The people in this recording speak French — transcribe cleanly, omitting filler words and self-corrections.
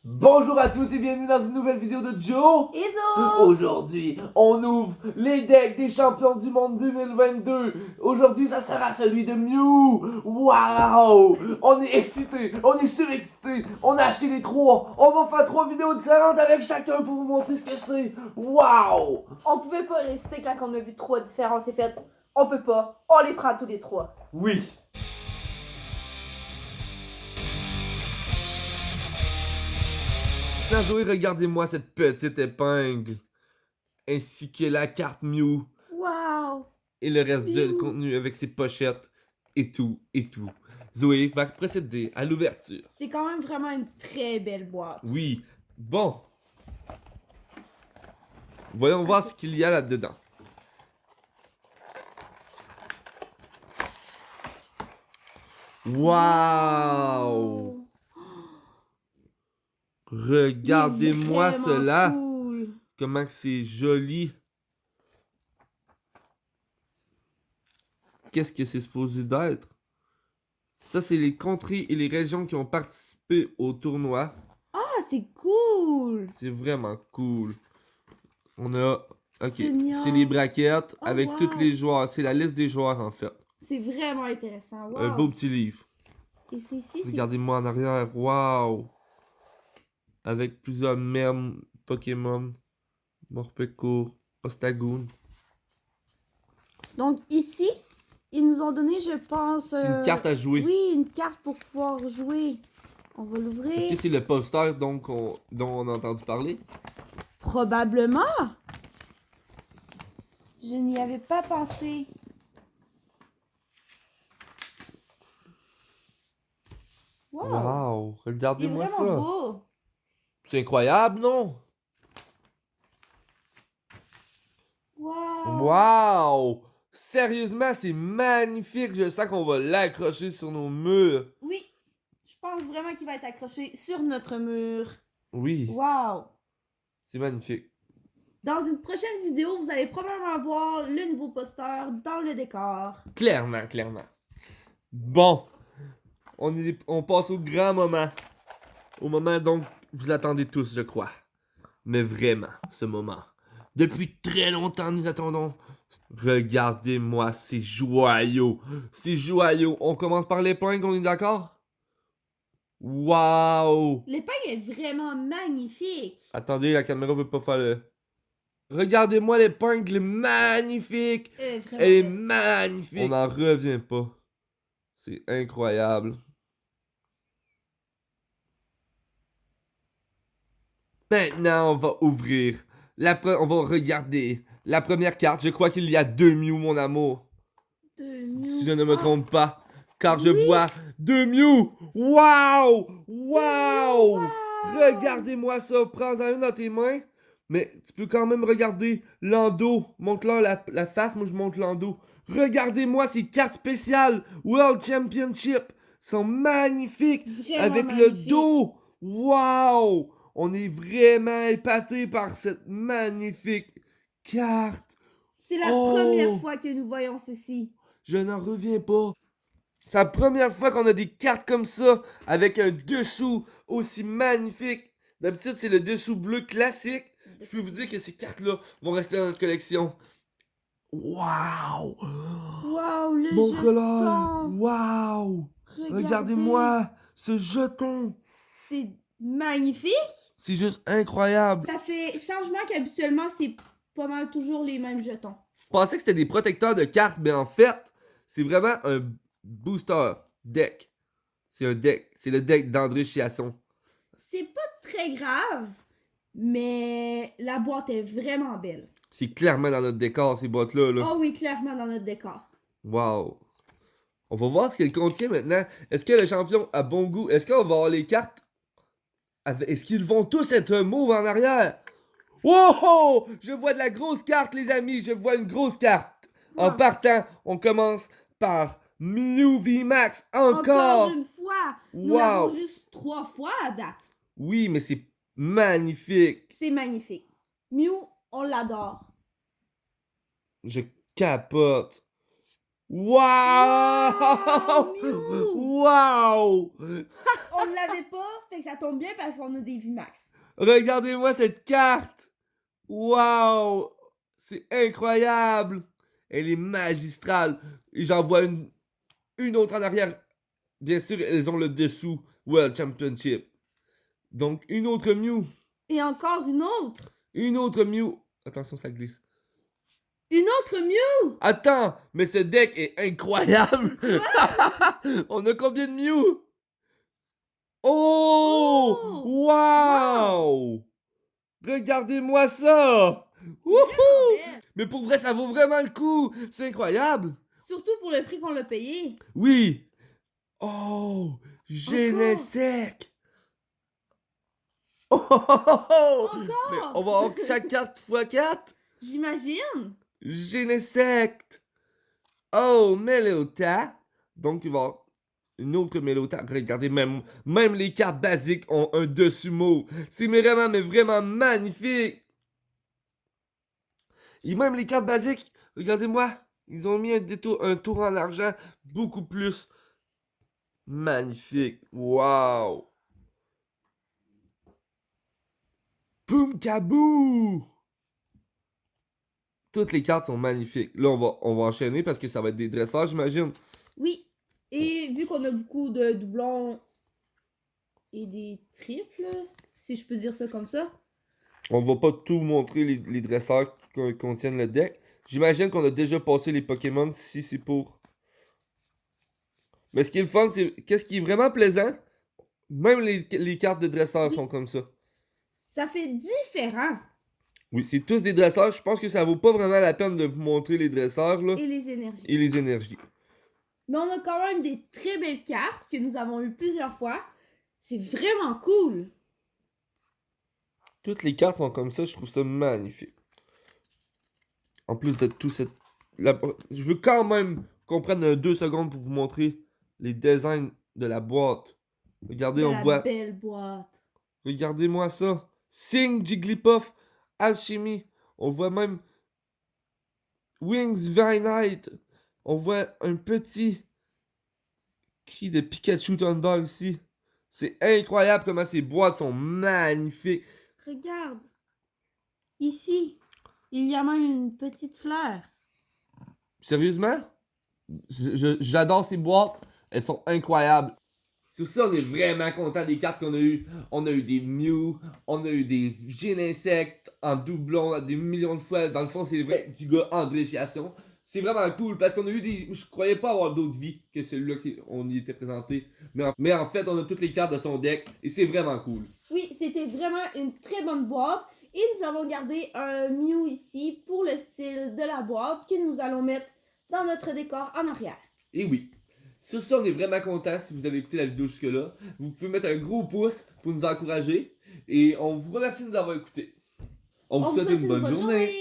Bonjour à tous et bienvenue dans une nouvelle vidéo de Joe. Iso! Aujourd'hui, on ouvre les decks des champions du monde 2022. Aujourd'hui, ça sera celui de Mew. Waouh! On est excités, on est surexcités. On a acheté les trois. On va faire 3 vidéos différentes avec chacun pour vous montrer ce que c'est. Waouh! On pouvait pas résister quand on a vu 3 différents, c'est fait. On peut pas, on les prend tous les 3. Oui. Zoé, regardez-moi cette petite épingle. Ainsi que la carte Mew. Wow! Et le reste de Mew. contenu avec ses pochettes et tout, et tout. Zoé va procéder à l'ouverture. C'est quand même vraiment une très belle boîte. Oui, bon. Voyons voir ce qu'il y a là-dedans. Waouh! Regardez-moi cela. Cool. Comment c'est joli. Qu'est-ce que c'est supposé d'être? Ça, c'est les contrées et les régions qui ont participé au tournoi. Ah, c'est cool! C'est vraiment cool. On a... Ok, c'est Seigneur. les braquettes Oh, avec wow. tous les joueurs. C'est la liste des joueurs, en fait. C'est vraiment intéressant. Wow. Un beau petit livre. Et c'est ici, c'est... Regardez-moi en arrière. Waouh! Avec plusieurs mèmes Pokémon. Morpeko, Ostagoon. Donc ici, ils nous ont donné, je pense... C'est une carte à jouer. Oui, une carte pour pouvoir jouer. On va l'ouvrir. Est-ce que c'est le poster dont on a entendu parler? Probablement. Je n'y avais pas pensé. Wow. Wow! Il est Regardez-moi vraiment ça! beau. C'est incroyable, non? Wow. Wow! Sérieusement, c'est magnifique! Je sens qu'on va l'accrocher sur nos murs. Oui, je pense vraiment qu'il va être accroché sur notre mur. Oui, Wow. c'est magnifique. Dans une prochaine vidéo, vous allez probablement voir le nouveau poster dans le décor. Clairement, clairement. Bon, on passe au grand moment. Au moment dont vous attendez tous, je crois. Mais vraiment, ce moment. Depuis très longtemps, nous attendons. Regardez-moi ces joyaux. Ces joyaux. On commence par l'épingle, on est d'accord? Waouh! L'épingle est vraiment magnifique. Attendez, la caméra veut pas faire le... Regardez-moi l'épingle, magnifique! Elle est vraiment Elle est belle. magnifique! On n'en revient pas. C'est incroyable. Maintenant, on va ouvrir. On va regarder la première carte. Je crois qu'il y a 2 Mew, mon amour. Si je ne me trompe pas. Car je oui. vois 2 Mew. Waouh! Waouh! Wow. Regardez-moi ça. Prends-en une dans tes mains. Mais tu peux quand même regarder l'endos. Montre-leur la face. Moi, je montre l'endos. Regardez-moi ces cartes spéciales. World Championship. Sont magnifiques. Vraiment avec magnifique. le dos. Waouh! On est vraiment épaté par cette magnifique carte. C'est la Oh! première fois que nous voyons ceci. Je n'en reviens pas. C'est la première fois qu'on a des cartes comme ça, avec un dessous aussi magnifique. D'habitude, c'est le dessous bleu classique. Je peux vous dire que ces cartes-là vont rester dans notre collection. Waouh! Wow, le Montre-leur! jeton. Waouh! Regardez-moi ce jeton! C'est magnifique. C'est juste incroyable. Ça fait changement qu'habituellement, c'est pas mal toujours les mêmes jetons. Je pensais que c'était des protecteurs de cartes, mais en fait, c'est vraiment un booster deck. C'est un deck. C'est le deck d'André Chiasson. C'est pas très grave, mais la boîte est vraiment belle. C'est clairement dans notre décor, ces boîtes-là. Là. Oh oui, clairement dans notre décor. Wow. On va voir ce qu'elle contient maintenant. Est-ce que le champion a bon goût? Est-ce qu'on va avoir les cartes? Est-ce qu'ils vont tous être mauves en arrière? Wow! Je vois de la grosse carte, les amis. Je vois une grosse carte. En partant, on commence par Mew VMAX encore. Une fois. Nous Wow. l'avons juste 3 fois à date. Oui, mais c'est magnifique. C'est magnifique. Mew, on l'adore. Je capote. Waouh! Mew! Waouh! On ne l'avait pas, fait que ça tombe bien parce qu'on a des VMAX. Regardez-moi cette carte! Waouh! C'est incroyable! Elle est magistrale. Et j'en vois une autre en arrière. Bien sûr, elles ont le dessous World Championship. Donc, une autre Mew. Et encore une autre. Une autre Mew. Attention, ça glisse. Une autre Mew! Attends, mais ce deck est incroyable! On a combien de Mew? Oh! Oh! Wow! Regardez-moi ça! Wouhou! Vraiment belle. Mais pour vrai, ça vaut vraiment le coup! C'est incroyable! Surtout pour le prix qu'on l'a payé. Oui! Oh! Genesec! Oh! Oh, oh, oh! Mais Encore! on va avoir chaque carte x4? J'imagine. Genesect! Oh, Melota! Donc, il va y avoir une autre Melota. Regardez, même les cartes basiques ont un dessus mot. C'est vraiment, mais vraiment magnifique! Et même les cartes basiques, regardez-moi, ils ont mis un tour en argent beaucoup plus magnifique. Wow! Boum kabou! Toutes les cartes sont magnifiques. Là, on va enchaîner parce que ça va être des dresseurs, j'imagine. Oui. Et vu qu'on a beaucoup de doublons et des triples, si je peux dire ça comme ça. On va pas tout montrer les dresseurs qui contiennent le deck. J'imagine qu'on a déjà passé les Pokémon si c'est pour. Mais ce qui est le fun, c'est. Qu'est-ce qui est vraiment plaisant? Même les cartes de dresseurs Oui. sont comme ça. Ça fait différent. Oui, c'est tous des dresseurs. Je pense que ça vaut pas vraiment la peine de vous montrer les dresseurs, là. Et les énergies. Et les énergies. Mais on a quand même des très belles cartes que nous avons eues plusieurs fois. C'est vraiment cool. Toutes les cartes sont comme ça, je trouve ça magnifique. En plus de tout cette... Je veux quand même qu'on prenne 2 secondes pour vous montrer les designs de la boîte. Regardez, De on la voit... belle boîte. Regardez-moi ça. Sing, Jigglypuff, Alchemy. On voit même Wings Vinite. On voit un petit cri de Pikachu Thunder ici. C'est incroyable comment ces boîtes sont magnifiques. Regarde. Ici, il y a même une petite fleur. Sérieusement? J'adore ces boîtes. Elles sont incroyables. Sur ça, on est vraiment content des cartes qu'on a eues. On a eu des Mew, on a eu des Genesect en doublon des millions de fois. Dans le fond, c'est vrai du gars André Chiasson. C'est vraiment cool parce qu'on a eu des... Je croyais pas avoir d'autres vies que celui-là qu'on y était présenté. Mais en fait, on a toutes les cartes de son deck et c'est vraiment cool. Oui, c'était vraiment une très bonne boîte. Et nous avons gardé un Mew ici pour le style de la boîte que nous allons mettre dans notre décor en arrière. Et oui. Sur ça, on est vraiment content si vous avez écouté la vidéo jusque-là. Vous pouvez mettre un gros pouce pour nous encourager. Et on vous remercie de nous avoir écoutés. On vous souhaite une bonne journée.